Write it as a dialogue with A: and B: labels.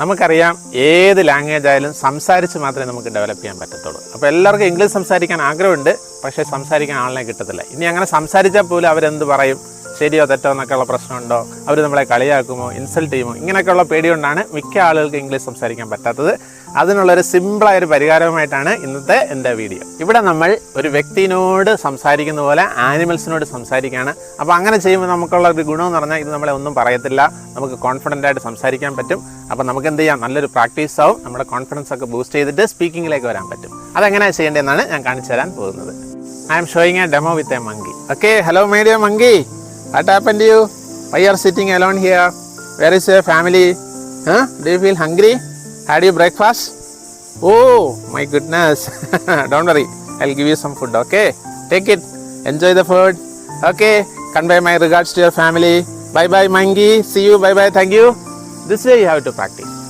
A: നമുക്കറിയാം ഏത് ലാംഗ്വേജ് ആയാലും സംസാരിച്ച് മാത്രമേ നമുക്ക് ഡെവലപ്പ് ചെയ്യാൻ പറ്റത്തുള്ളൂ. അപ്പോൾ എല്ലാവർക്കും ഇംഗ്ലീഷ് സംസാരിക്കാൻ ആഗ്രഹമുണ്ട്, പക്ഷേ സംസാരിക്കാൻ ആളിനെ കിട്ടത്തില്ല. ഇനി അങ്ങനെ സംസാരിച്ചാൽ പോലും അവരെന്ത് പറയും, ശരിയോ തെറ്റോ എന്നൊക്കെയുള്ള പ്രശ്നമുണ്ടോ, അവർ നമ്മളെ കളിയാക്കുമോ, ഇൻസൾട്ട് ചെയ്യുമോ, ഇങ്ങനെയൊക്കെയുള്ള പേടികൊണ്ടാണ് മിക്ക ആളുകൾക്ക് ഇംഗ്ലീഷ് സംസാരിക്കാൻ പറ്റാത്തത്. അതിനുള്ളൊരു സിമ്പിളായൊരു പരിഹാരമായിട്ടാണ് ഇന്നത്തെ എൻ്റെ വീഡിയോ. ഇവിടെ നമ്മൾ ഒരു വ്യക്തിയോട് സംസാരിക്കുന്ന പോലെ ആനിമൽസിനോട് സംസാരിക്കുകയാണ്. അപ്പോൾ അങ്ങനെ ചെയ്യുമ്പോൾ നമുക്കുള്ള ഒരു ഗുണമെന്ന് പറഞ്ഞാൽ ഇത് നമ്മളെ ഒന്നും പറയത്തില്ല, നമുക്ക് കോൺഫിഡൻ്റ് ആയിട്ട് സംസാരിക്കാൻ പറ്റും. അപ്പോൾ നമുക്ക് എന്ത് ചെയ്യാം, നല്ലൊരു പ്രാക്ടീസ് ആവും, നമ്മുടെ കോൺഫിഡൻസ് ഒക്കെ ബൂസ്റ്റ് ചെയ്തിട്ട് സ്പീക്കിങ്ങിലേക്ക് വരാൻ പറ്റും. അതെങ്ങനെയാണ് ചെയ്യേണ്ടതെന്നാണ് ഞാൻ കാണിച്ചു തരാൻ പോകുന്നത്. I am showing a demo with a monkey. Okay, hello my dear monkey, what happened to you? Why you are sitting alone here? Where is your family? Do you feel hungry? Had you breakfast? Oh my goodness. Don't worry, I'll give you some food. Okay, take it, enjoy the food. Okay, convey my regards to your family. Bye bye monkey, see you, bye bye, thank you. This way you have to practice.